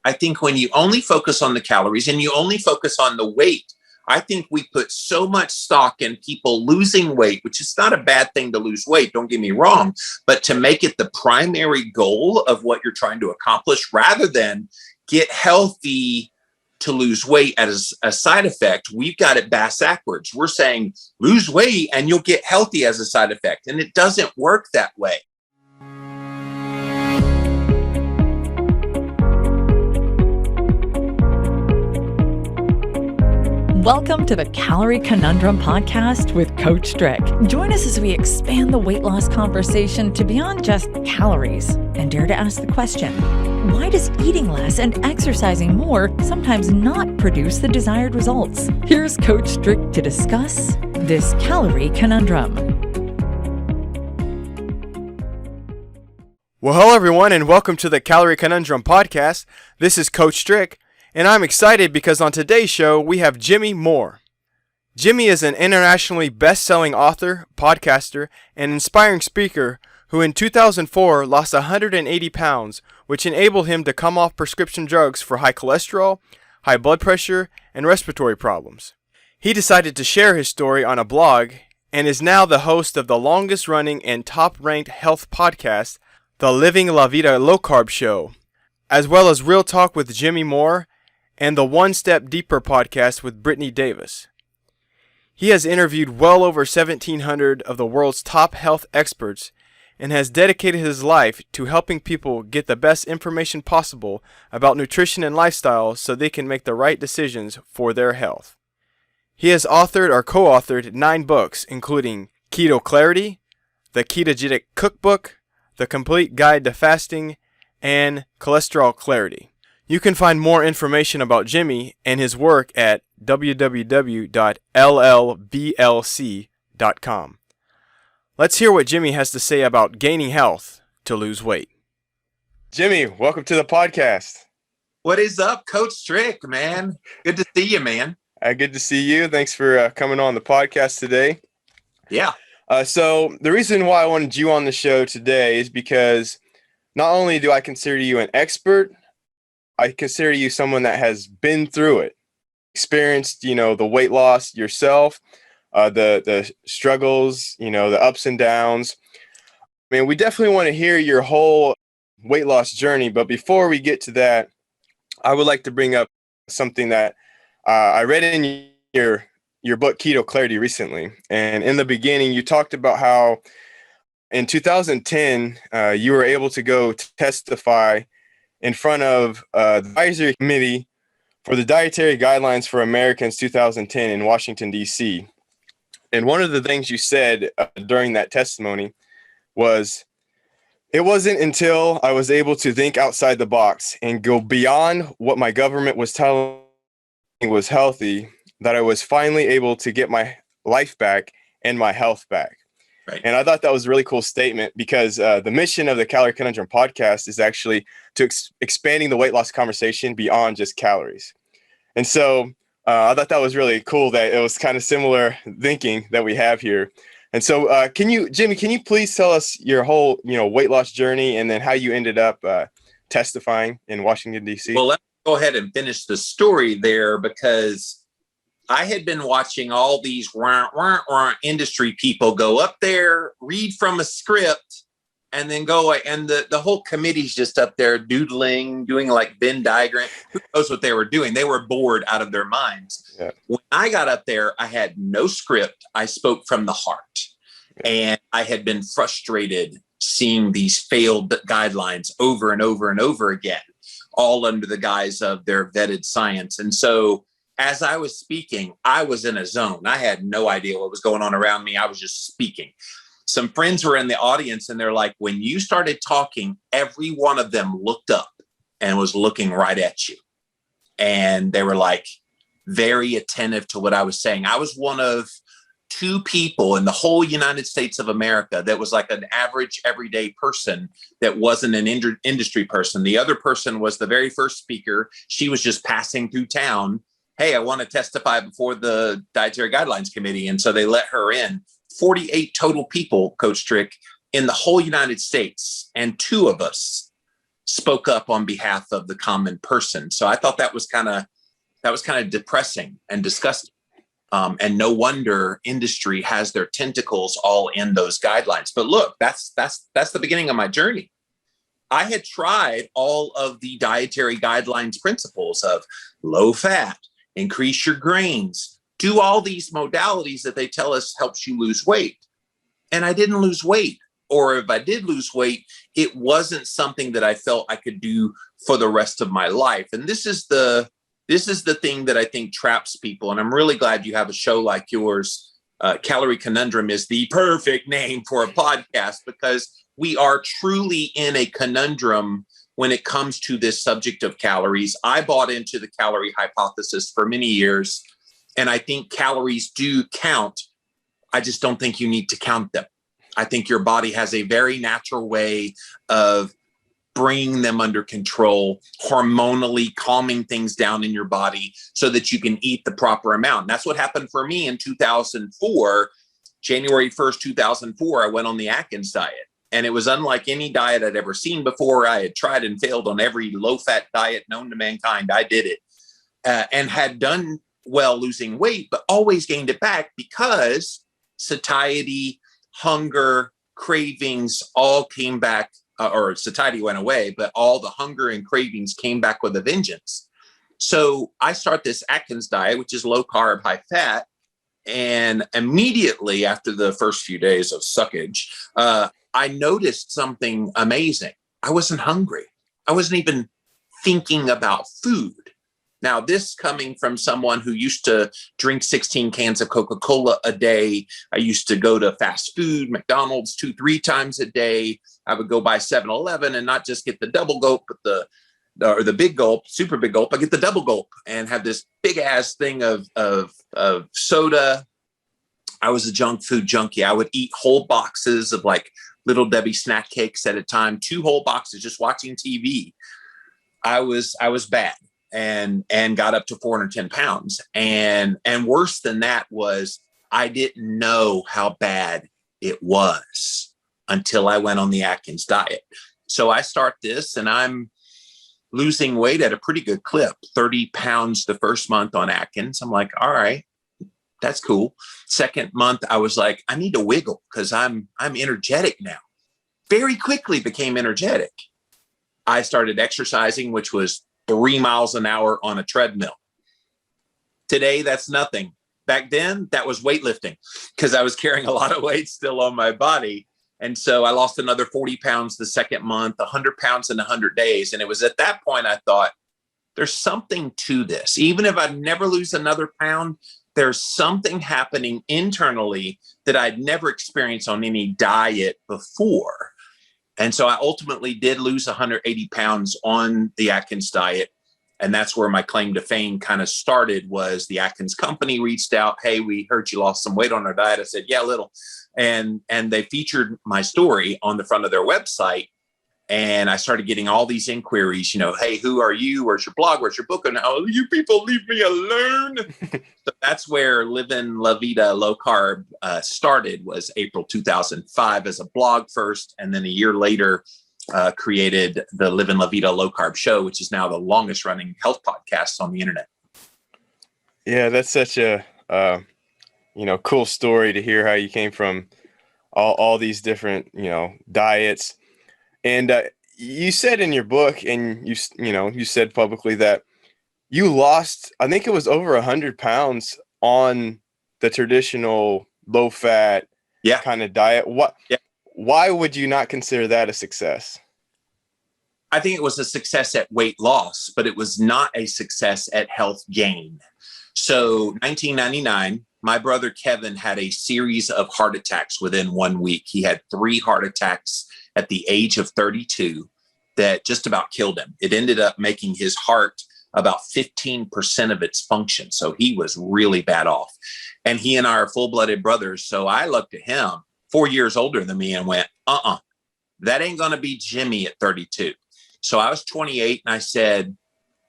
I think when you only focus on the calories and you only focus on the weight, I think we put so much stock in people losing weight, which is not a bad thing to lose weight, don't get me wrong, but to make it the primary goal of what you're trying to accomplish rather than get healthy to lose weight as a side effect, we've got it backwards. We're saying lose weight and you'll get healthy as a side effect. And it doesn't work that way. Welcome to the Calorie Conundrum Podcast with Coach Strick. Join us as we expand the weight loss conversation to beyond just calories and dare to ask the question, why does eating less and exercising more sometimes not produce the desired results? Here's Coach Strick to discuss this Calorie Conundrum. Well, hello everyone and welcome to the Calorie Conundrum Podcast. This is Coach Strick. And I'm excited because on today's show, we have Jimmy Moore. Jimmy is an internationally best-selling author, podcaster, and inspiring speaker who in 2004 lost 180 pounds, which enabled him to come off prescription drugs for high cholesterol, high blood pressure, and respiratory problems. He decided to share his story on a blog and is now the host of the longest-running and top-ranked health podcast, the Living La Vida Low Carb Show, as well as Real Talk with Jimmy Moore, and the One Step Deeper podcast with Brittany Davis. He has interviewed well over 1,700 of the world's top health experts and has dedicated his life to helping people get the best information possible about nutrition and lifestyle so they can make the right decisions for their health. He has authored or co-authored 9 books, including Keto Clarity, The Ketogenic Cookbook, The Complete Guide to Fasting, and Cholesterol Clarity. You can find more information about Jimmy and his work at www.llblc.com. Let's hear what Jimmy has to say about gaining health to lose weight. Jimmy, welcome to the podcast. What is up, Coach Strick, man? Good to see you, man. Good to see you. Thanks for coming on the podcast today. Yeah. So the reason why I wanted you on the show today is because not only do I consider you an expert, I consider you someone that has been through it, experienced, the weight loss yourself, the struggles, the ups and downs. I mean, we definitely want to hear your whole weight loss journey. But before we get to that, I would like to bring up something that I read in your book, Keto Clarity, recently. And in the beginning, you talked about how in 2010, you were able to go testify in front of the advisory committee for the Dietary Guidelines for Americans 2010 in Washington, D.C. And one of the things you said during that testimony was, it wasn't until I was able to think outside the box and go beyond what my government was telling me was healthy that I was finally able to get my life back and my health back. Right. And I thought that was a really cool statement because the mission of the Calorie Conundrum podcast is actually to expanding the weight loss conversation beyond just calories. And so I thought that was really cool that it was kind of similar thinking that we have here. And so Jimmy, can you please tell us your whole, weight loss journey and then how you ended up testifying in Washington, D.C.? Well, let's go ahead and finish the story there because I had been watching all these industry people go up there, read from a script, and then go, and the whole committee's just up there doodling, doing like Venn diagram. Who knows what they were doing? They were bored out of their minds. Yeah. When I got up there, I had no script. I spoke from the heart. Yeah. And I had been frustrated seeing these failed guidelines over and over and over again, all under the guise of their vetted science. And so as I was speaking, I was in a zone. I had no idea what was going on around me. I was just speaking. Some friends were in the audience and they're like, when you started talking, every one of them looked up and was looking right at you. And they were like very attentive to what I was saying. I was one of 2 people in the whole United States of America that was like an average everyday person that wasn't an industry person. The other person was the very first speaker. She was just passing through town. Hey, I want to testify before the Dietary Guidelines Committee. And so they let her in. 48 total people, Coach Strick, in the whole United States. And 2 of us spoke up on behalf of the common person. So I thought that was kind of depressing and disgusting. And no wonder industry has their tentacles all in those guidelines. But look, that's the beginning of my journey. I had tried all of the dietary guidelines principles of low fat, increase your grains, do all these modalities that they tell us helps you lose weight. And I didn't lose weight. Or if I did lose weight, it wasn't something that I felt I could do for the rest of my life. And this is the thing that I think traps people. And I'm really glad you have a show like yours. Calorie Conundrum is the perfect name for a podcast, because we are truly in a conundrum when it comes to this subject of calories. I bought into the calorie hypothesis for many years, and I think calories do count. I just don't think you need to count them. I think your body has a very natural way of bringing them under control, hormonally calming things down in your body so that you can eat the proper amount. And that's what happened for me in 2004. January 1st, 2004, I went on the Atkins diet. And it was unlike any diet I'd ever seen before. I had tried and failed on every low-fat diet known to mankind. I did it and had done well losing weight, but always gained it back because satiety, hunger, cravings all came back, or satiety went away, but all the hunger and cravings came back with a vengeance. So I start this Atkins diet, which is low carb, high fat. And immediately after the first few days of suckage, I noticed something amazing. I wasn't hungry. I wasn't even thinking about food. Now, this coming from someone who used to drink 16 cans of Coca-Cola a day. I used to go to fast food, McDonald's 2-3 times a day. I would go by 7-Eleven and not just get the double gulp, but the big gulp, super big gulp. I get the double gulp and have this big ass thing of soda. I was a junk food junkie. I would eat whole boxes of like Little Debbie snack cakes at a time, 2 whole boxes, just watching TV. I was bad and got up to 410 pounds. And worse than that was I didn't know how bad it was until I went on the Atkins diet. So I start this and I'm losing weight at a pretty good clip, 30 pounds the first month on Atkins. I'm like, all right, that's cool. Second month, I was like, I need to wiggle because I'm energetic now. Very quickly became energetic. I started exercising, which was 3 miles an hour on a treadmill. Today, that's nothing. Back then, that was weightlifting because I was carrying a lot of weight still on my body. And so I lost another 40 pounds the second month, 100 pounds in 100 days. And it was at that point I thought, there's something to this. Even if I never lose another pound, there's something happening internally that I'd never experienced on any diet before. And so I ultimately did lose 180 pounds on the Atkins diet. And that's where my claim to fame kind of started. Was the Atkins company reached out, hey, we heard you lost some weight on our diet. I said, yeah, a little. And they featured my story on the front of their website. And I started getting all these inquiries, hey, who are you? Where's your blog? Where's your book? And oh, you people leave me alone. So that's where Living La Vida Low Carb started, was April 2005 as a blog first. And then a year later, created the Living La Vida Low Carb show, which is now the longest running health podcast on the internet. Yeah, that's such a, cool story to hear how you came from all these different, diets. And you said in your book, and you said publicly that you lost, I think it was over 100 pounds on the traditional low fat kind of diet. Why would you not consider that a success? I think it was a success at weight loss, but it was not a success at health gain. So 1999, my brother Kevin had a series of heart attacks within 1 week. He had 3 heart attacks at the age of 32 that just about killed him. It ended up making his heart about 15% of its function. So he was really bad off. And he and I are full-blooded brothers. So I looked at him, 4 years older than me, and went, that ain't going to be Jimmy at 32. So I was 28 and I said,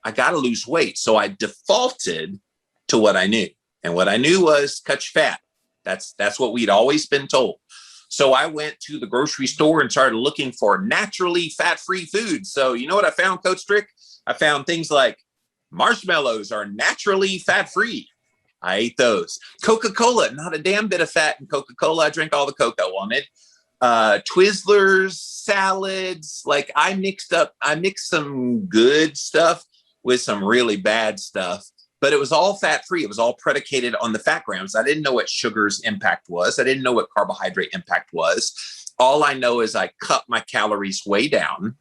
I got to lose weight. So I defaulted to what I knew. And what I knew was cut your fat. That's what we'd always been told. So I went to the grocery store and started looking for naturally fat-free foods. So you know what I found, Coach Strick? I found things like marshmallows are naturally fat-free. I ate those. Coca-Cola, not a damn bit of fat in Coca-Cola. I drank all the cocoa on it. Twizzlers, salads. Like I mixed some good stuff with some really bad stuff, but it was all fat-free. It was all predicated on the fat grams. I didn't know what sugar's impact was. I didn't know what carbohydrate impact was. All I know is I cut my calories way down.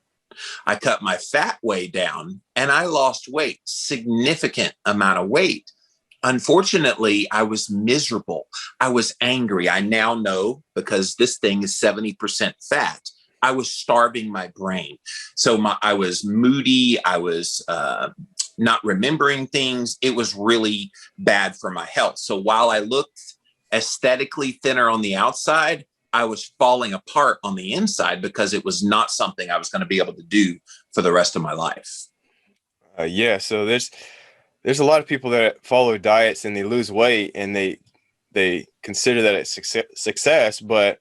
I cut my fat way down, and I lost weight, significant amount of weight. Unfortunately, I was miserable. I was angry. I now know, because this thing is 70% fat, I was starving my brain. So I was moody. I was not remembering things. It was really bad for my health. So while I looked aesthetically thinner on the outside, I was falling apart on the inside because it was not something I was going to be able to do for the rest of my life. Yeah. So there's a lot of people that follow diets and they lose weight and they consider that it's success, but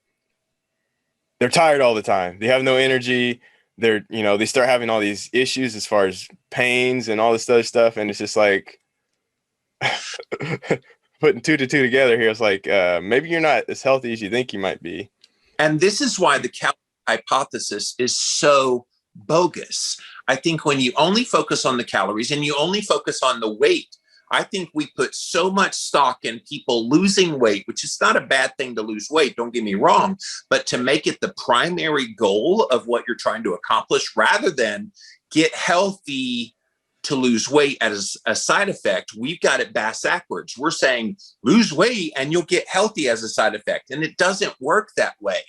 they're tired all the time. They have no energy. They start having all these issues as far as pains and all this other stuff. And it's just like putting two to two together here. It's like, maybe you're not as healthy as you think you might be. And this is why the calorie hypothesis is so bogus. I think when you only focus on the calories and you only focus on the weight, I think we put so much stock in people losing weight, which is not a bad thing to lose weight, don't get me wrong, but to make it the primary goal of what you're trying to accomplish rather than get healthy to lose weight as a side effect, we've got it backwards. We're saying lose weight and you'll get healthy as a side effect. And it doesn't work that way.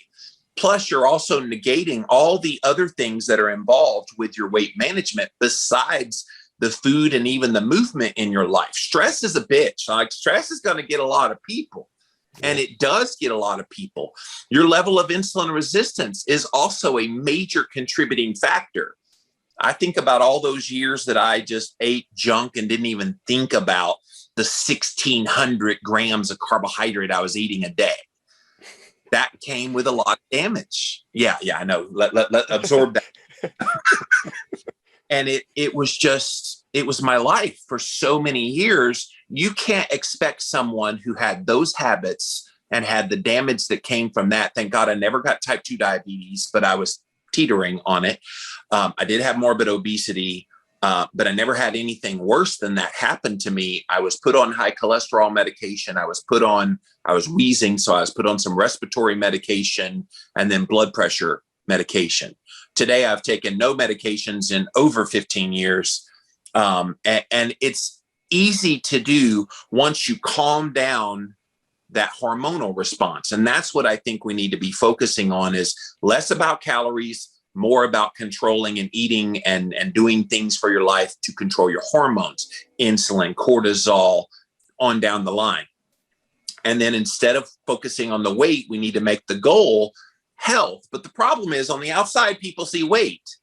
Plus, you're also negating all the other things that are involved with your weight management besides the food and even the movement in your life. Stress is a bitch. Like stress is going to get a lot of people. And it does get a lot of people. Your level of insulin resistance is also a major contributing factor. I think about all those years that I just ate junk and didn't even think about the 1,600 grams of carbohydrate I was eating a day. That came with a lot of damage. Yeah, I know. Let absorb that. And it was my life for so many years. You can't expect someone who had those habits and had the damage that came from that. Thank God I never got type 2 diabetes, but I was teetering on it. I did have morbid obesity, but I never had anything worse than that happen to me. I was put on high cholesterol medication. I was wheezing, so I was put on some respiratory medication and then blood pressure medication. Today, I've taken no medications in over 15 years. And it's easy to do once you calm down that hormonal response. And that's what I think we need to be focusing on is less about calories, more about controlling and eating and doing things for your life to control your hormones, insulin, cortisol, on down the line. And then instead of focusing on the weight, we need to make the goal health. But the problem is on the outside, people see weight.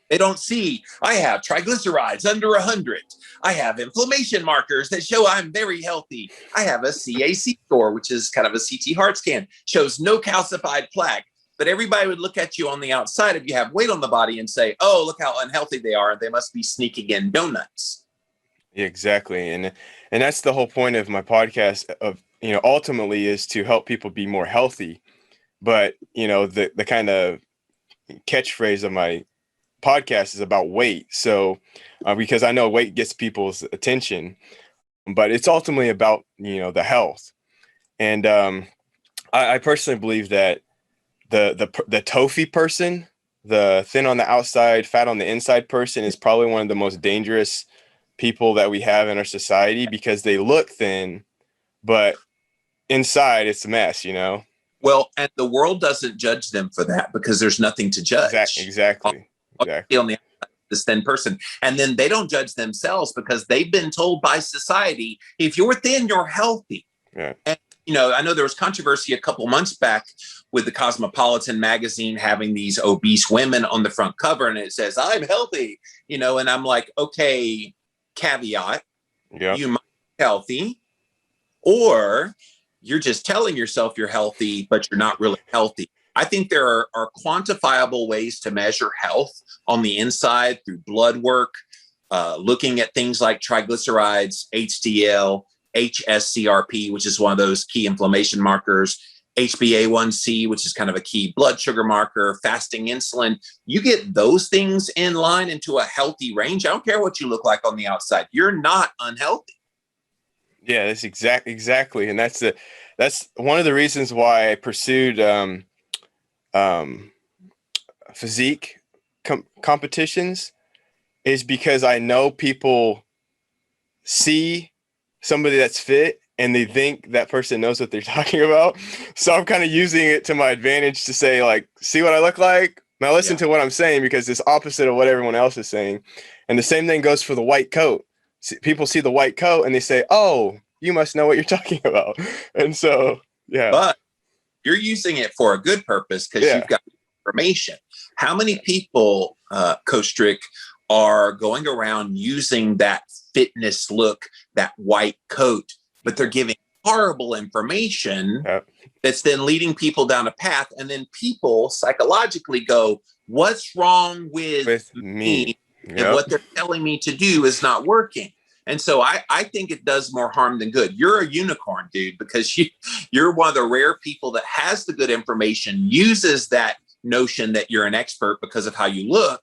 They don't see, I have triglycerides under 100. I have inflammation markers that show I'm very healthy. I have a CAC score, which is kind of a CT heart scan, shows no calcified plaque. But everybody would look at you on the outside if you have weight on the body and say, oh, look how unhealthy they are. They must be sneaking in donuts. Yeah, exactly. And that's the whole point of my podcast of, ultimately is to help people be more healthy. But, the kind of catchphrase of my podcast is about weight. So, because I know weight gets people's attention, but it's ultimately about, the health. And I personally believe that the TOFI person, the thin on the outside, fat on the inside person is probably one of the most dangerous people that we have in our society because they look thin, but inside it's a mess, Well, and the world doesn't judge them for that because there's nothing to judge. Exactly. On the outside, this thin person. And then they don't judge themselves because they've been told by society, if you're thin, you're healthy. Yeah. And, I know there was controversy a couple months back with the Cosmopolitan magazine having these obese women on the front cover and it says, I'm healthy, and I'm like, okay, caveat, yeah. You might be healthy or you're just telling yourself you're healthy, but you're not really healthy. I think there are quantifiable ways to measure health on the inside through blood work, looking at things like triglycerides, HDL, HSCRP, which is one of those key inflammation markers, HbA1c, which is kind of a key blood sugar marker, fasting insulin. You get those things in line into a healthy range. I don't care what you look like on the outside. You're not unhealthy. Yeah, that's exactly. And that's one of the reasons why I pursued physique competitions, is because I know people see somebody that's fit and they think that person knows what they're talking about. So I'm kind of using it to my advantage to say, like, see what I look like? Now listen to what I'm saying, because it's opposite of what everyone else is saying. And the same thing goes for the white coat. People see the white coat and they say, oh, you must know what you're talking about. And so, yeah. But you're using it for a good purpose, because you've got information. How many people, Coach Strick, are going around using that fitness look, that white coat, but they're giving horrible information that's then leading people down a path. And then people psychologically go, what's wrong with me? And what they're telling me to do is not working. And so I think it does more harm than good. You're a unicorn, dude, because you're one of the rare people that has the good information, uses that notion that you're an expert because of how you look,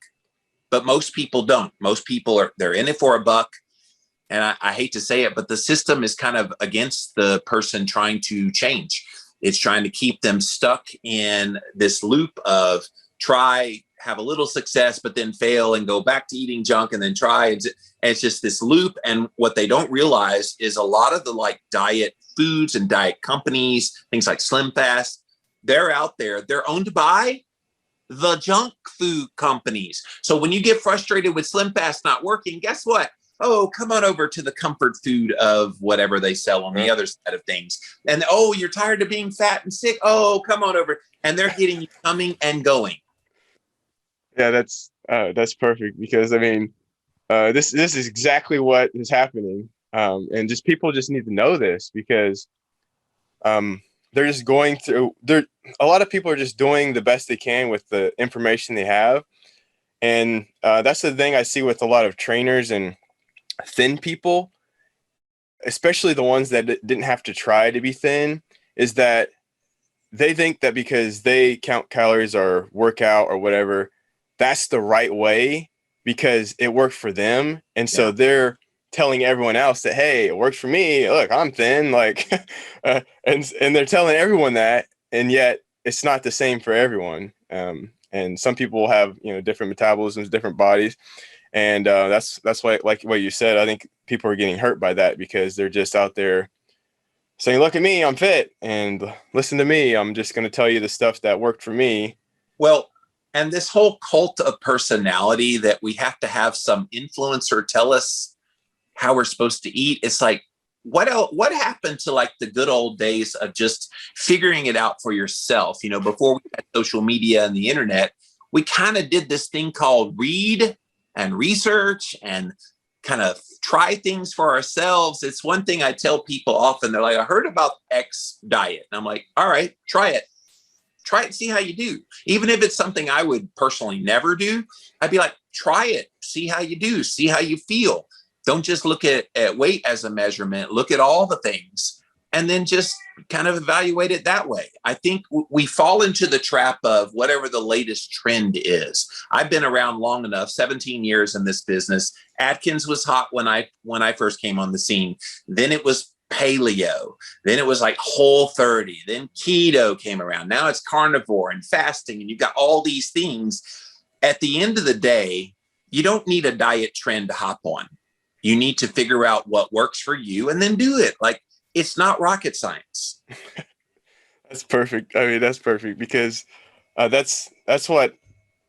but most people don't. Most people they're in it for a buck. And I hate to say it, but the system is kind of against the person trying to change. It's trying to keep them stuck in this loop of try, have a little success, but then fail and go back to eating junk and then try. And it's just this loop. And what they don't realize is a lot of the like diet foods and diet companies, things like Slim Fast, they're out there. They're owned by the junk food companies. So when you get frustrated with Slim Fast not working, guess what? Oh, come on over to the comfort food of whatever they sell on the other side of things. And, oh, you're tired of being fat and sick. Oh, come on over. And they're getting you coming and going. Yeah, that's perfect, because I mean, this is exactly what is happening. And just people just need to know this, because they're just going through a lot of people are just doing the best they can with the information they have. And that's the thing I see with a lot of trainers and thin people, especially the ones that didn't have to try to be thin, is that they think that because they count calories or work out or whatever, that's the right way because it worked for them. And so they're telling everyone else that, hey, it worked for me. Look, I'm thin. Like, and they're telling everyone that, and yet it's not the same for everyone. And some people have, different metabolisms, different bodies. And that's why, like what you said, I think people are getting hurt by that, because they're just out there saying, look at me, I'm fit, and listen to me. I'm just going to tell you the stuff that worked for me. Well, and this whole cult of personality that we have to have some influencer tell us how we're supposed to eat. It's like, what happened to like the good old days of just figuring it out for yourself? Before we had social media and the internet, we kind of did this thing called read and research and kind of try things for ourselves. It's one thing I tell people often. They're like, I heard about X diet. And I'm like, all right, try it. Try it, see how you do. Even if it's something I would personally never do, I'd be like, try it, see how you do, see how you feel. Don't just look at weight as a measurement. Look at all the things and then just kind of evaluate it that way. I think we fall into the trap of whatever the latest trend is. I've been around long enough, 17 years in this business. Atkins was hot when I first came on the scene. Then it was paleo. Then it was like Whole30. Then keto came around. Now it's carnivore and fasting. And you've got all these things. At the end of the day, you don't need a diet trend to hop on. You need to figure out what works for you and then do it. Like, it's not rocket science. That's perfect. I mean, that's perfect, because that's what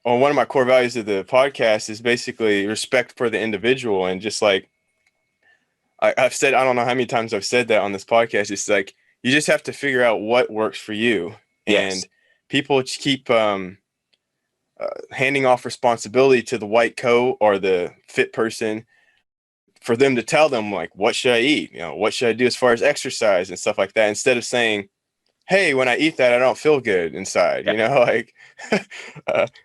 one of my core values of the podcast is basically respect for the individual. And just like I've said, I don't know how many times I've said that on this podcast. It's like, you just have to figure out what works for you. Yes. And people keep handing off responsibility to the white coat or the fit person for them to tell them like, what should I eat? You know, what should I do as far as exercise and stuff like that, instead of saying, hey, when I eat that, I don't feel good inside, you know, like,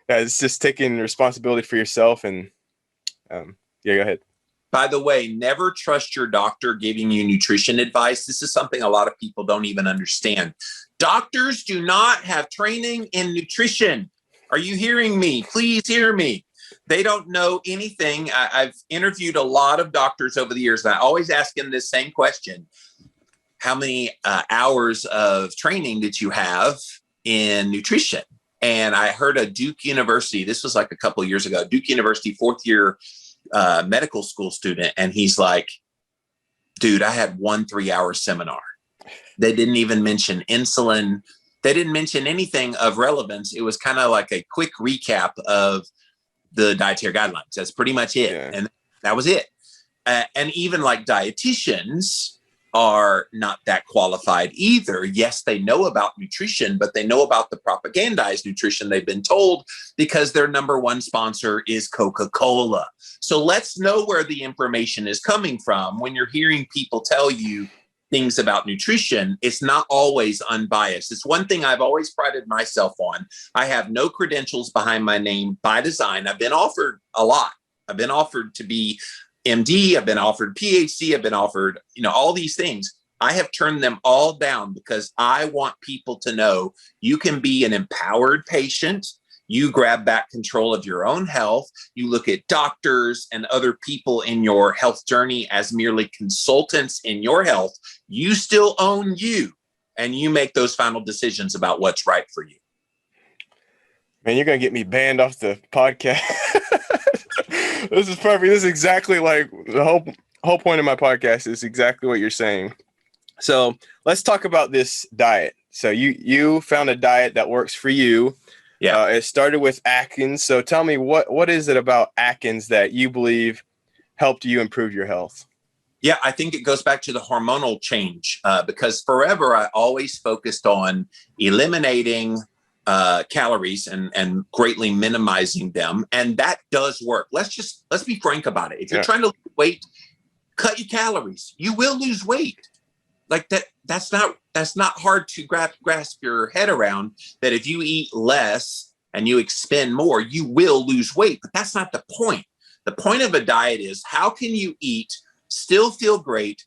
it's just taking responsibility for yourself. And yeah, go ahead. By the way, never trust your doctor giving you nutrition advice. This is something a lot of people don't even understand. Doctors do not have training in nutrition. Are you hearing me? Please hear me. They don't know anything. I've interviewed a lot of doctors over the years, and I always ask them this same question. How many hours of training did you have in nutrition? And I heard a Duke University, this was like a couple of years ago, Duke University 4th year medical school student. And he's like, dude, I had 1 3-hour seminar. They didn't even mention insulin. They didn't mention anything of relevance. It was kind of like a quick recap of the dietary guidelines. That's pretty much it. Yeah. And that was it. And even like dietitians are not that qualified either. Yes, they know about nutrition, but they know about the propagandized nutrition they've been told because their number one sponsor is Coca-Cola. So let's know where the information is coming from. When you're hearing people tell you things about nutrition, it's not always unbiased. It's one thing I've always prided myself on. I have no credentials behind my name by design. I've been offered a lot. I've been offered to be MD, I've been offered PhD, I've been offered, all these things. I have turned them all down because I want people to know you can be an empowered patient. You grab back control of your own health. You look at doctors and other people in your health journey as merely consultants in your health. You still own you, and you make those final decisions about what's right for you. Man, you're going to get me banned off the podcast. This is perfect. This is exactly like the whole point of my podcast is exactly what you're saying. So let's talk about this diet. So you found a diet that works for you. Yeah. It started with Atkins. So tell me, what is it about Atkins that you believe helped you improve your health? Yeah, I think it goes back to the hormonal change because forever I always focused on eliminating calories and greatly minimizing them. And that does work. Let's be frank about it. If you're trying to lose weight, cut your calories. You will lose weight. Like that's not hard to grasp your head around, that if you eat less and you expend more, you will lose weight. But that's not the point. The point of a diet is how can you eat, still feel great,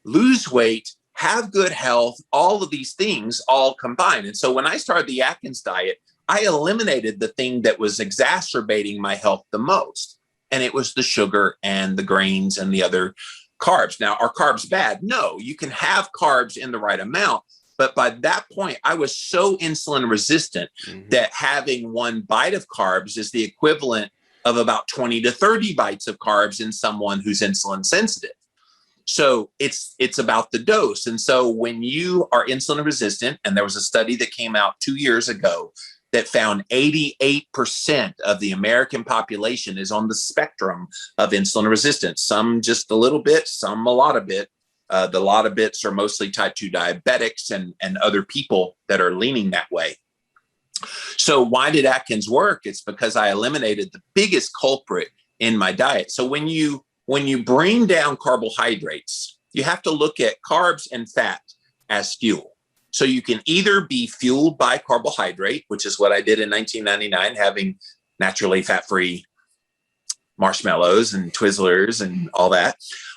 lose weight, have good health, all of these things all combined. And so when I started the Atkins diet, I eliminated the thing that was exacerbating my health the most. And it was the sugar and the grains and the other carbs. Now, are carbs bad? No, you can have carbs in the right amount. But by that point, I was so insulin resistant that having one bite of carbs is the equivalent of about 20 to 30 bites of carbs in someone who's insulin sensitive. So it's about the dose. And so when you are insulin resistant, and there was a study that came out 2 years ago that found 88% of the American population is on the spectrum of insulin resistance. Some just a little bit, some a lot of bit. The lot of bits are mostly type 2 diabetics and other people that are leaning that way. So why did Atkins work? It's because I eliminated the biggest culprit in my diet. So when you bring down carbohydrates, you have to look at carbs and fat as fuel. So you can either be fueled by carbohydrate, which is what I did in 1999, having naturally fat-free marshmallows and Twizzlers and all that,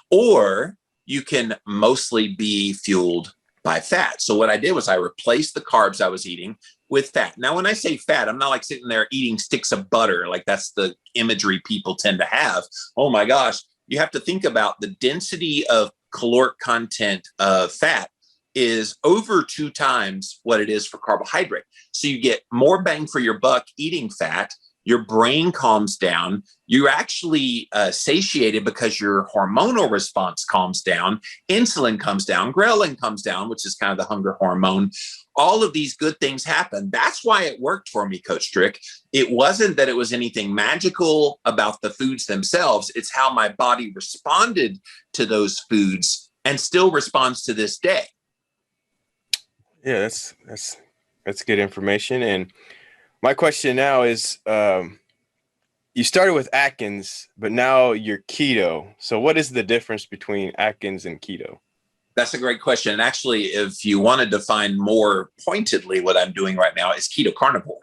or you can mostly be fueled by fat. So what I did was I replaced the carbs I was eating with fat. Now, when I say fat, I'm not like sitting there eating sticks of butter. Like that's the imagery people tend to have. Oh my gosh. You have to think about the density of caloric content of fat is over 2 times what it is for carbohydrate. So you get more bang for your buck eating fat. Your brain calms down. You're actually satiated because your hormonal response calms down. Insulin comes down. Ghrelin comes down, which is kind of the hunger hormone. All of these good things happen. That's why it worked for me, Coach Strick. It wasn't that it was anything magical about the foods themselves. It's how my body responded to those foods and still responds to this day. Yeah, that's good information. And my question now is, you started with Atkins, but now you're keto. So what is the difference between Atkins and keto? That's a great question. And actually, if you want to define more pointedly what I'm doing right now is keto carnivore.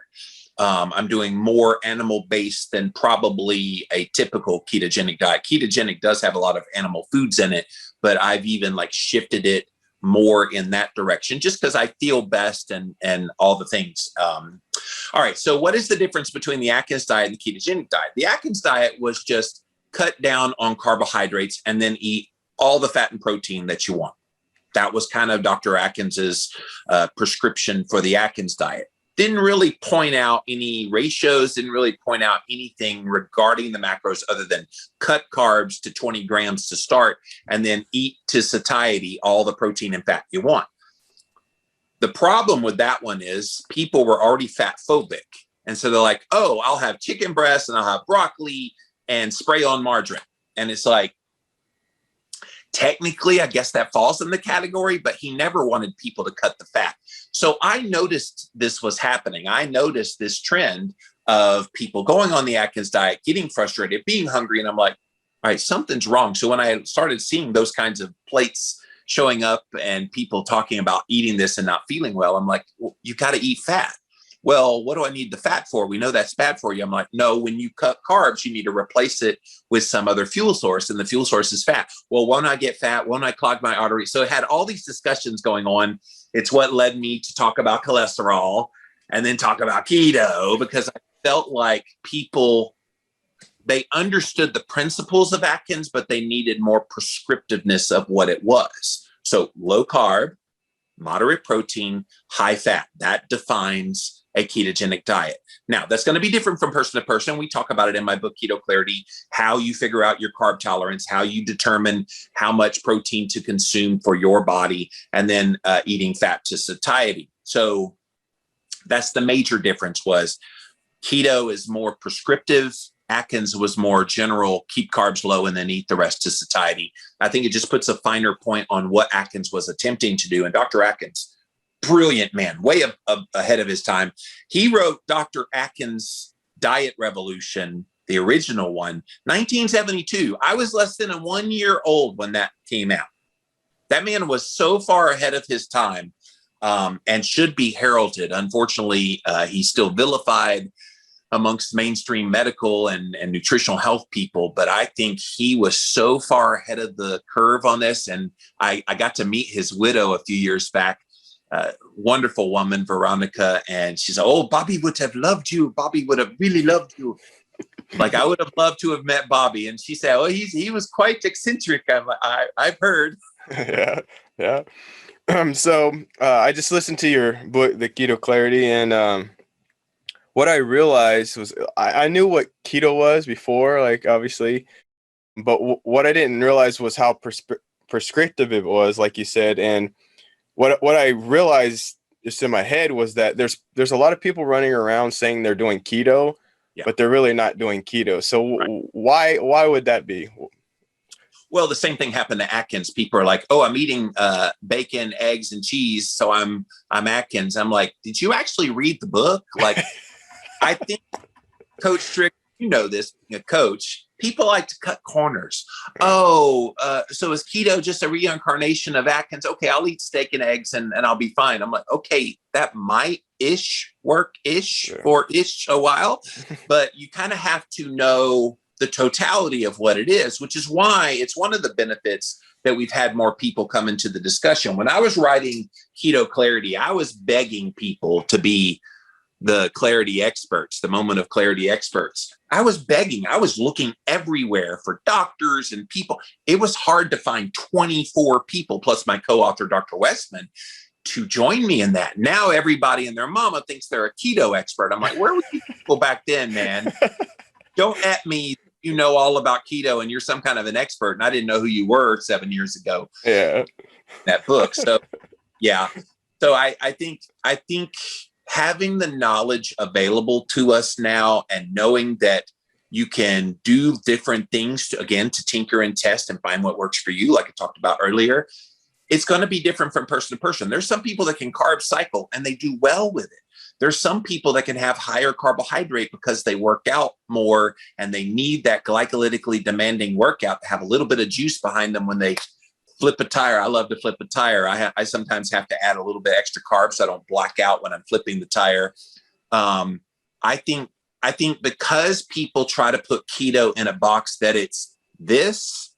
I'm doing more animal-based than probably a typical ketogenic diet. Ketogenic does have a lot of animal foods in it, but I've even like shifted it more in that direction just because I feel best and all the things. All right. So what is the difference between the Atkins diet and the ketogenic diet? The Atkins diet was just cut down on carbohydrates and then eat all the fat and protein that you want. That was kind of Dr. Atkins's prescription for the Atkins diet. Didn't really point out any ratios, didn't really point out anything regarding the macros other than cut carbs to 20 grams to start and then eat to satiety all the protein and fat you want. The problem with that one is people were already fat phobic. And so they're like, oh, I'll have chicken breast and I'll have broccoli and spray on margarine. And it's like, technically, I guess that falls in the category, but he never wanted people to cut the fat. So I noticed this was happening. I noticed this trend of people going on the Atkins diet, getting frustrated, being hungry. And I'm like, all right, something's wrong. So when I started seeing those kinds of plates showing up and people talking about eating this and not feeling well, I'm like, well, you got to eat fat. Well, what do I need the fat for? We know that's bad for you. I'm like, no, when you cut carbs, you need to replace it with some other fuel source. And the fuel source is fat. Well, won't I get fat? Won't I clog my arteries? So it had all these discussions going on. It's what led me to talk about cholesterol and then talk about keto, because I felt like people, they understood the principles of Atkins, but they needed more prescriptiveness of what it was. So low carb, moderate protein, high fat, that defines a ketogenic diet. Now, that's going to be different from person to person. We talk about it in my book, Keto Clarity, how you figure out your carb tolerance, how you determine how much protein to consume for your body, and then eating fat to satiety. So that's the major difference. Was keto is more prescriptive. Atkins was more general, keep carbs low and then eat the rest to satiety. I think it just puts a finer point on what Atkins was attempting to do. And Dr. Atkins, brilliant man, way ahead of his time. He wrote Dr. Atkins' Diet Revolution, the original one, 1972. I was less than 1 year old when that came out. That man was so far ahead of his time and should be heralded. Unfortunately, he's still vilified amongst mainstream medical and nutritional health people. But I think he was so far ahead of the curve on this. And I got to meet his widow a few years back. Wonderful woman, Veronica. And she said, oh, Bobby would have loved you. Bobby would have really loved you. Like, I would have loved to have met Bobby. And she said, oh, he was quite eccentric. I've heard. Yeah. So I just listened to your book, The Keto Clarity, and what I realized was I knew what keto was before, like, obviously, but what I didn't realize was how prescriptive it was, like you said. And what I realized just in my head was that there's a lot of people running around saying they're doing keto, but they're really not doing keto. So why would that be? Well, the same thing happened to Atkins. People are like, oh, I'm eating bacon, eggs, and cheese, so I'm Atkins. I'm like, did you actually read the book? Like, I think, Coach Strick, you know this, being a coach, people like to cut corners. Oh, so is keto just a reincarnation of Atkins? Okay, I'll eat steak and eggs and I'll be fine. I'm like, okay, that might work-ish for a while, but you kind of have to know the totality of what it is, which is why it's one of the benefits that we've had more people come into the discussion. When I was writing Keto Clarity, I was begging people to be the clarity experts, the moment of clarity experts. I was begging. I was looking everywhere for doctors and people. It was hard to find 24 people, plus my co-author, Dr. Westman, to join me in that. Now everybody and their mama thinks they're a keto expert. I'm like, where were you people back then, man? Don't at me, you know all about keto and you're some kind of an expert. And I didn't know who you were 7 years ago. Yeah. That book. So, yeah. So I think having the knowledge available to us now and knowing that you can do different things to tinker and test and find what works for you, like I talked about earlier, it's going to be different from person to person. There's some people that can carb cycle and they do well with it. There's some people that can have higher carbohydrate because they work out more and they need that glycolytically demanding workout to have a little bit of juice behind them when they flip a tire. I love to flip a tire. I sometimes have to add a little bit extra carbs so I don't black out when I'm flipping the tire. I think because people try to put keto in a box that it's this,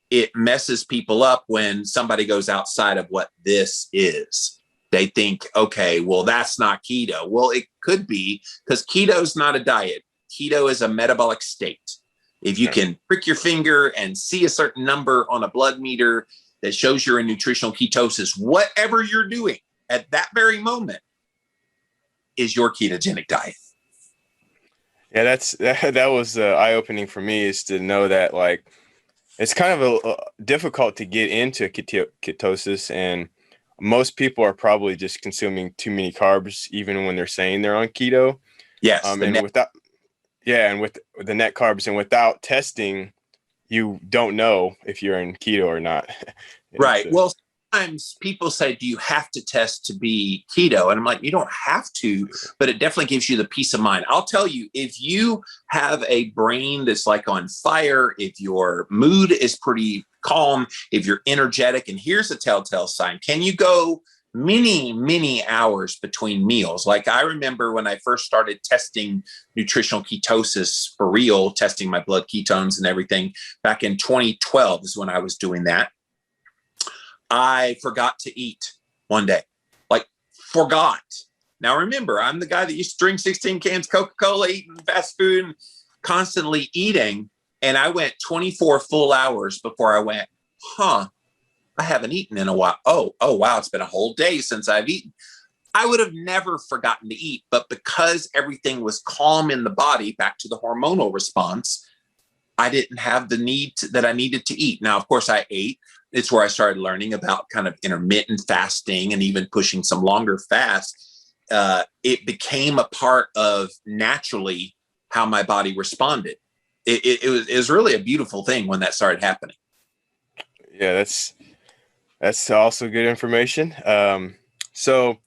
it messes people up when somebody goes outside of what this is. They think, okay, well, that's not keto. Well, it could be, because keto is not a diet. Keto is a metabolic state. If you can prick your finger and see a certain number on a blood meter that shows you're in nutritional ketosis, whatever you're doing at that very moment is your ketogenic diet. Yeah, that was eye-opening for me, is to know that, like, it's kind of difficult to get into ketosis, and most people are probably just consuming too many carbs, even when they're saying they're on keto. Yes, and with the net carbs, and without testing, you don't know if you're in keto or not. Right. Well, sometimes people say, do you have to test to be keto? And I'm like, you don't have to, but it definitely gives you the peace of mind. I'll tell you, if you have a brain that's like on fire, if your mood is pretty calm, if you're energetic, and here's a telltale sign, can you go many hours between meals? Like, I remember when I first started testing nutritional ketosis for real, testing my blood ketones and everything back in 2012 is when I was doing that. I forgot to eat one day, like forgot. Now, remember, I'm the guy that used to drink 16 cans of Coca-Cola, eating fast food, and constantly eating. And I went 24 full hours before I went, I haven't eaten in a while. Oh, wow. It's been a whole day since I've eaten. I would have never forgotten to eat, but because everything was calm in the body, back to the hormonal response, I didn't have the need that I needed to eat. Now, of course, I ate. It's where I started learning about kind of intermittent fasting and even pushing some longer fasts. It became a part of naturally how my body responded. It was really a beautiful thing when that started happening. Yeah, that's also good information. So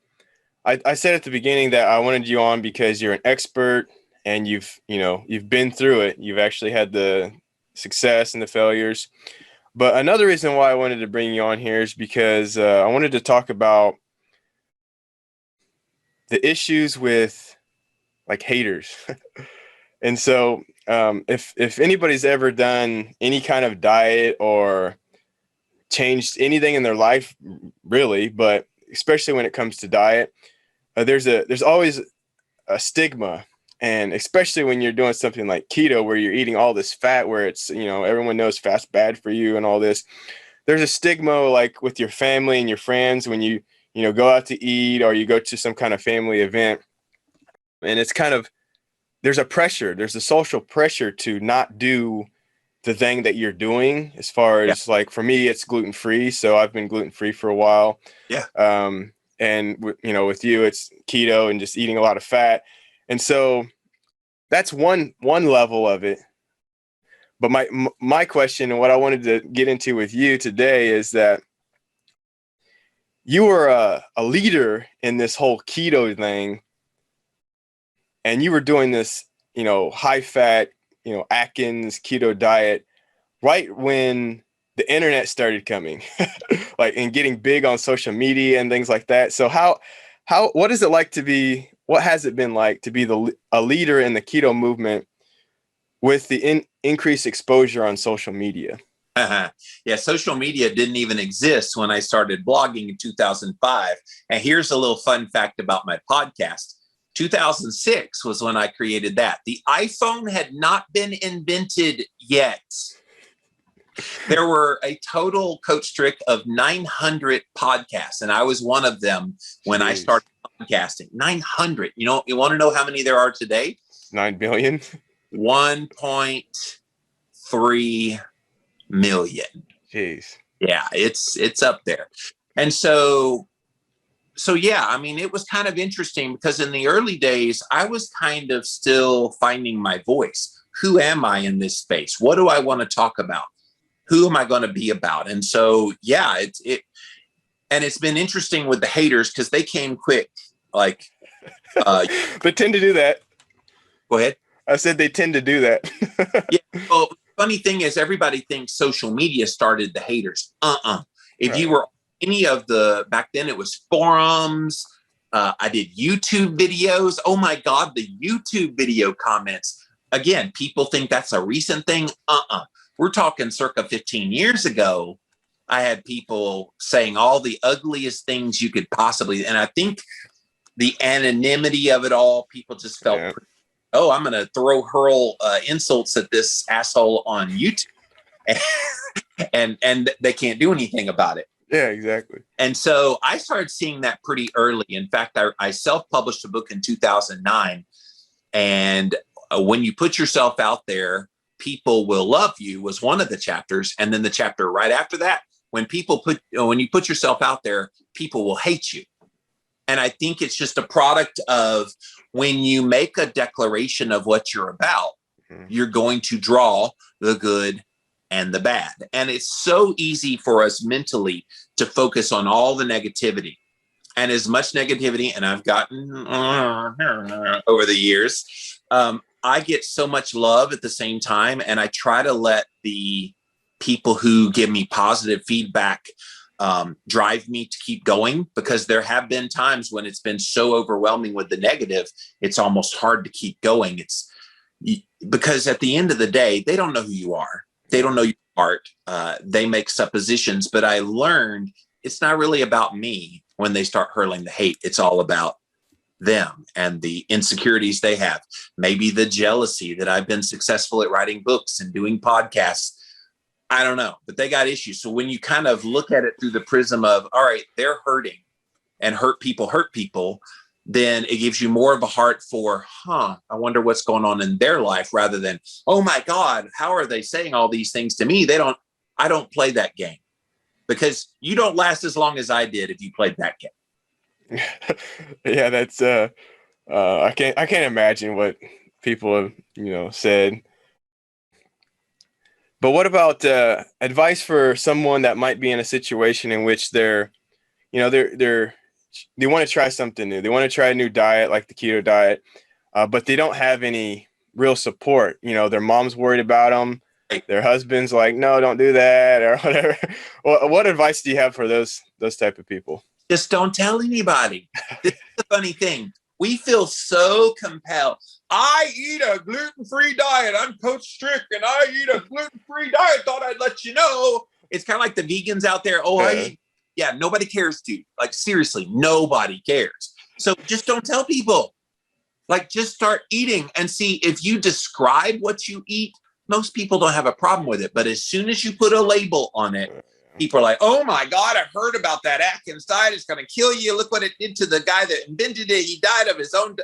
I said at the beginning that I wanted you on because you're an expert and you've been through it. You've actually had the success and the failures. But another reason why I wanted to bring you on here is because I wanted to talk about the issues with, like, haters. And so if anybody's ever done any kind of diet or changed anything in their life, really, but especially when it comes to diet, there's always a stigma. And especially when you're doing something like keto, where you're eating all this fat, where it's, everyone knows fat's bad for you and all this, there's a stigma, like with your family and your friends, when you go out to eat or you go to some kind of family event. And it's kind of, there's a social pressure to not do the thing that you're doing, as far as, like, for me, it's gluten-free. So I've been gluten-free for a while. Yeah. And with you, it's keto and just eating a lot of fat. And so that's one level of it. But my question, and what I wanted to get into with you today, is that you were a leader in this whole keto thing, and you were doing this, high fat, Atkins keto diet right when the internet started coming, like, and getting big on social media and things like that. So what is it like to be? What has it been like to be a leader in the keto movement with the increased exposure on social media? Yeah, social media didn't even exist when I started blogging in 2005. And here's a little fun fact about my podcast. 2006 was when I created that. The iPhone had not been invented yet. There were a total, Coach Strick, of 900 podcasts, and I was one of them when I started podcasting. 900. You want to know how many there are today? 9 billion. 1.3 million. Jeez. Yeah, it's up there. And so yeah, I mean, it was kind of interesting because in the early days, I was kind of still finding my voice. Who am I in this space? What do I want to talk about? Who am I going to be about? And so, yeah, it's been interesting with the haters because they came quick. Like, Uh, They tend to do that. Go ahead. I said they tend to do that. Yeah. Well, funny thing is, everybody thinks social media started the haters. If you were any of back then, it was forums. I did YouTube videos. Oh my God, the YouTube video comments. Again, people think that's a recent thing. We're talking circa 15 years ago. I had people saying all the ugliest things you could possibly, and I think the anonymity of it all, people just felt, oh, I'm going to hurl insults at this asshole on YouTube, and they can't do anything about it. Yeah, exactly. And so I started seeing that pretty early. In fact, I self-published a book in 2009, and when you put yourself out there, people will love you was one of the chapters, and then the chapter right after that, when you put yourself out there, people will hate you. And I think it's just a product of when you make a declaration of what you're about, you're going to draw the good and the bad. And it's so easy for us mentally to focus on all the negativity. And as much negativity, and I've gotten over the years, I get so much love at the same time. And I try to let the people who give me positive feedback drive me to keep going, because there have been times when it's been so overwhelming with the negative, it's almost hard to keep going. It's because at the end of the day, they don't know who you are. They don't know your art. They make suppositions, but I learned it's not really about me when they start hurling the hate. It's all about them and the insecurities they have. Maybe the jealousy that I've been successful at writing books and doing podcasts. I don't know, but they got issues. So when you kind of look at it through the prism of, all right, they're hurting, and hurt people, then it gives you more of a heart for, I wonder what's going on in their life, rather than, oh my God, how are they saying all these things to me? I don't play that game, because you don't last as long as I did if you played that game. Yeah, that's I can't imagine what people have said. But what about advice for someone that might be in a situation in which they want to try something new. They want to try a new diet like the keto diet, but they don't have any real support. Their mom's worried about them. Their husband's like, no, don't do that, or whatever. What advice do you have for those type of people? Just don't tell anybody. This is the funny thing. We feel so compelled. I eat a gluten-free diet. I'm Coach Strick, and I eat a gluten-free diet. Thought I'd let you know. It's kind of like the vegans out there. Oh, nobody cares, dude. Like, seriously, nobody cares. So just don't tell people. Like, just start eating and see if you describe what you eat. Most people don't have a problem with it. But as soon as you put a label on it, people are like, oh my God, I've heard about that Atkins diet. It's going to kill you. Look what it did to the guy that invented it. He died of his own.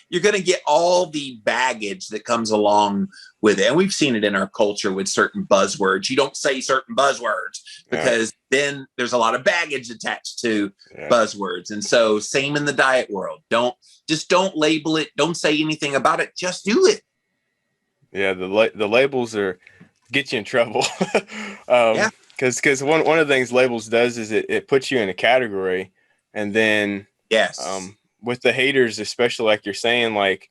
You're going to get all the baggage that comes along with it. And we've seen it in our culture with certain buzzwords. You don't say certain buzzwords because then there's a lot of baggage attached to buzzwords. And so same in the diet world. Don't label it. Don't say anything about it. Just do it. Yeah. The labels get you in trouble. Because one of the things labels does is it puts you in a category, and then with the haters, especially like you're saying, like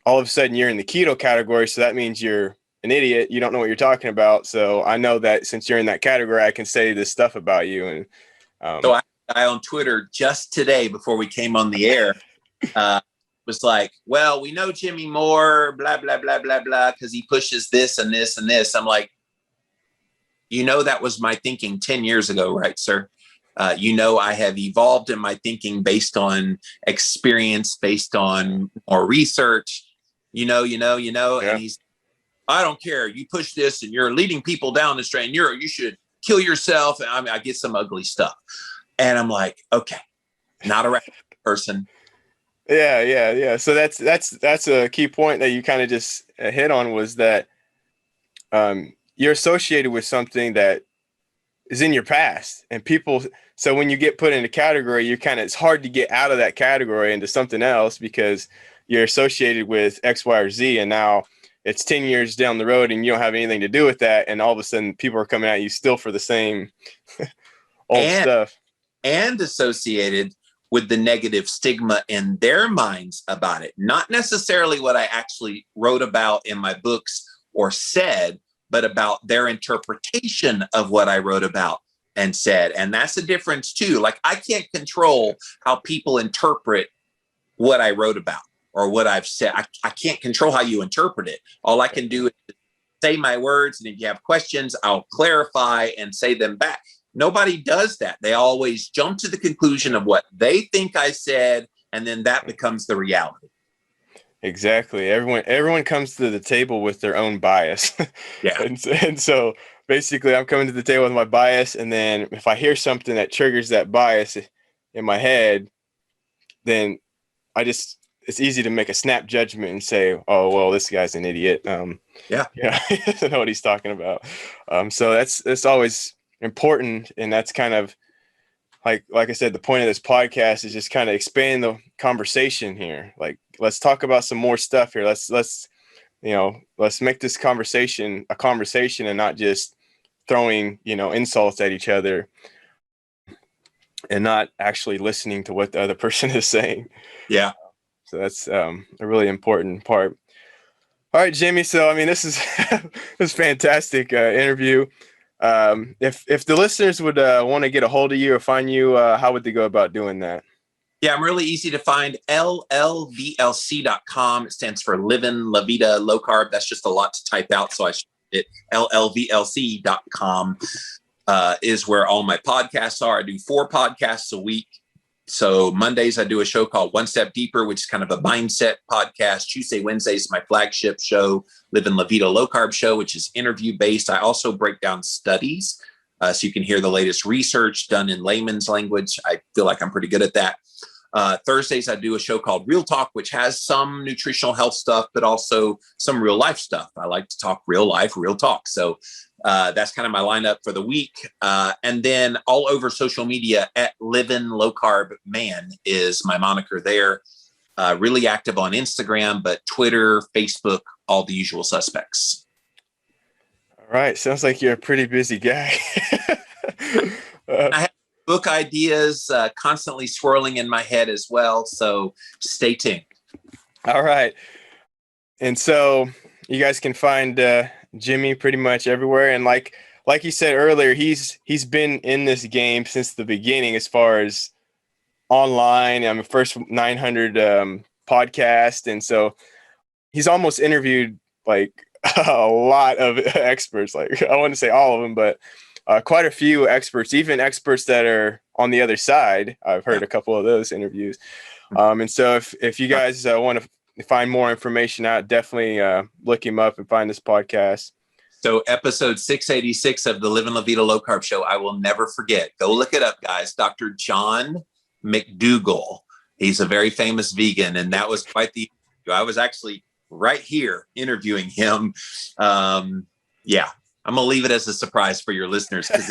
all of a sudden you're in the keto category, so that means you're an idiot. You don't know what you're talking about. So I know that since you're in that category, I can say this stuff about you. And so I on Twitter just today before we came on the air was like, well, we know Jimmy Moore, blah blah blah blah blah, because he pushes this and this and this. I'm like, that was my thinking 10 years ago, right, sir? I have evolved in my thinking based on experience, based on more research, and he's, I don't care. You push this and you're leading people down this train. You should kill yourself. And I get some ugly stuff. And I'm like, okay, not a person. Yeah. So that's a key point that you kind of just hit on, was that you're associated with something that is in your past, and people. So when you get put in a category, it's hard to get out of that category into something else because you're associated with X, Y, or Z. And now it's 10 years down the road and you don't have anything to do with that. And all of a sudden people are coming at you still for the same old stuff. And associated with the negative stigma in their minds about it. Not necessarily what I actually wrote about in my books or said, but about their interpretation of what I wrote about and said. And that's a difference too. Like, I can't control how people interpret what I wrote about or what I've said. I can't control how you interpret it. All I can do is say my words. And if you have questions, I'll clarify and say them back. Nobody does that. They always jump to the conclusion of what they think I said, and then that becomes the reality. Exactly. Everyone comes to the table with their own bias. Yeah. and so basically I'm coming to the table with my bias, and then if I hear something that triggers that bias in my head, then it's easy to make a snap judgment and say, oh, well, this guy's an idiot. Yeah, he doesn't know what he's talking about. So that's always important. And that's kind of like I said, the point of this podcast is just kind of expand the conversation here. Like, let's talk about some more stuff here. Let's make this conversation a conversation and not just throwing, insults at each other and not actually listening to what the other person is saying. Yeah. So that's a really important part. All right, Jimmy. So, I mean, this is this fantastic interview. If the listeners would want to get a hold of you or find you, how would they go about doing that? Yeah, I'm really easy to find. LLVLC.com. It stands for Living La Vida Low Carb. That's just a lot to type out, so I should it. LLVLC.com is where all my podcasts are. I do 4 podcasts a week. So Mondays, I do a show called One Step Deeper, which is kind of a mindset podcast. Tuesday, Wednesdays, my flagship show, Living La Vida Low Carb Show, which is interview based. I also break down studies so you can hear the latest research done in layman's language. I feel like I'm pretty good at that. Thursdays, I do a show called Real Talk, which has some nutritional health stuff, but also some real life stuff. I like to talk real life, real talk. So that's kind of my lineup for the week. And then all over social media at Living Low Carb Man is my moniker there. Really active on Instagram, but Twitter, Facebook, all the usual suspects. All right. Sounds like you're a pretty busy guy. I have book ideas constantly swirling in my head as well. So stay tuned. All right. And so you guys can find Jimmy pretty much everywhere. And like you said earlier, he's been in this game since the beginning as far as online. I'm first 900 podcast. And so he's almost interviewed like a lot of experts. Like, I wouldn't say all of them, but quite a few experts, even experts that are on the other side. I've heard a couple of those interviews. And so if you guys want to find more information out, definitely look him up and find this podcast. So episode 686 of the Living La Vida Low Carb Show, I will never forget. Go look it up, guys. Dr. John McDougall. He's a very famous vegan, and that was quite the interview. I was actually right here interviewing him. Yeah, I'm gonna leave it as a surprise for your listeners because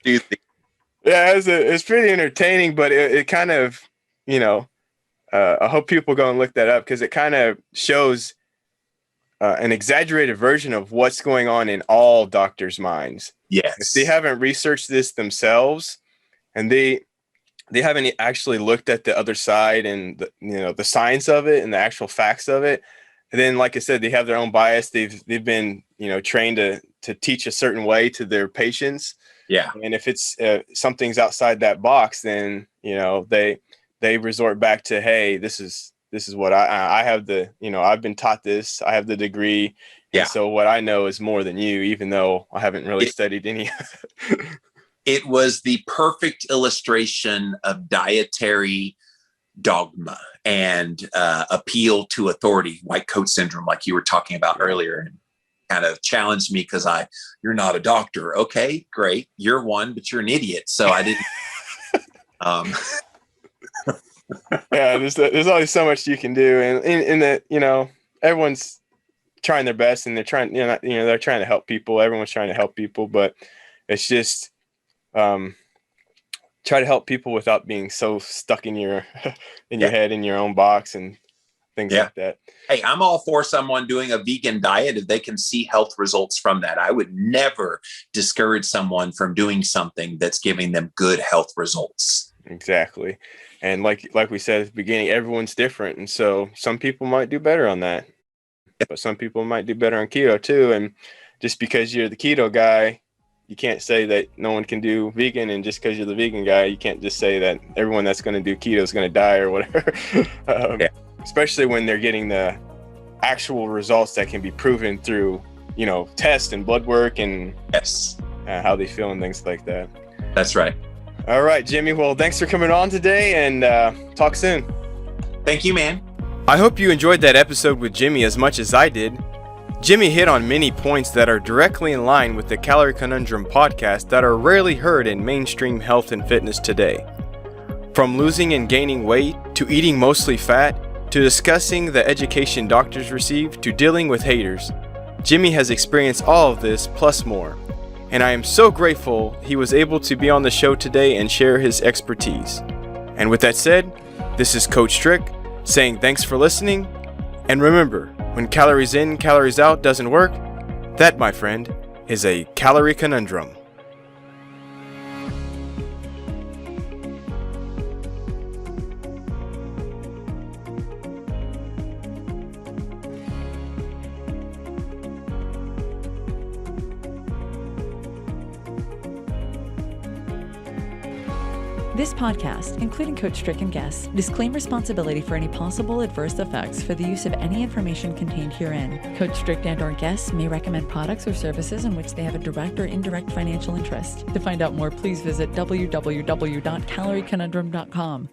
it's pretty entertaining, but it kind of, I hope people go and look that up because it kind of shows an exaggerated version of what's going on in all doctors' minds. Yes. If they haven't researched this themselves, and they haven't actually looked at the other side and the science of it and the actual facts of it. And then, like I said, they have their own bias. They've been trained to teach a certain way to their patients. Yeah. And if it's something's outside that box, then they resort back to, hey, this is what I have I've been taught this. I have the degree. Yeah. So what I know is more than you, even though I haven't really studied any. It was the perfect illustration of dietary dogma and appeal to authority, white coat syndrome, like you were talking about earlier, and kind of challenged me because you're not a doctor. Okay, great. You're one, but you're an idiot. So I didn't. Yeah, there's always so much you can do, and in that everyone's trying their best, and they're trying they're trying to help people. Everyone's trying to help people, but it's just try to help people without being so stuck in your head, in your own box, and things like that. Hey, I'm all for someone doing a vegan diet if they can see health results from that. I would never discourage someone from doing something that's giving them good health results. Exactly. And like we said at the beginning, everyone's different. And so some people might do better on that, but some people might do better on keto too. And just because you're the keto guy, you can't say that no one can do vegan. And just because you're the vegan guy, you can't just say that everyone that's going to do keto is going to die or whatever. Especially when they're getting the actual results that can be proven through, tests and blood work and how they feel and things like that. That's right. All right, Jimmy. Well, thanks for coming on today, and talk soon. Thank you, man. I hope you enjoyed that episode with Jimmy as much as I did. Jimmy hit on many points that are directly in line with the Calorie Conundrum podcast that are rarely heard in mainstream health and fitness today. From losing and gaining weight, to eating mostly fat, to discussing the education doctors receive, to dealing with haters, Jimmy has experienced all of this plus more. And I am so grateful he was able to be on the show today and share his expertise. And with that said, this is Coach Strick saying thanks for listening. And remember, when calories in, calories out doesn't work, that, my friend, is a calorie conundrum. This podcast, including Coach Strick and guests, disclaim responsibility for any possible adverse effects for the use of any information contained herein. Coach Strick and/or guests may recommend products or services in which they have a direct or indirect financial interest. To find out more, please visit www.calorieconundrum.com.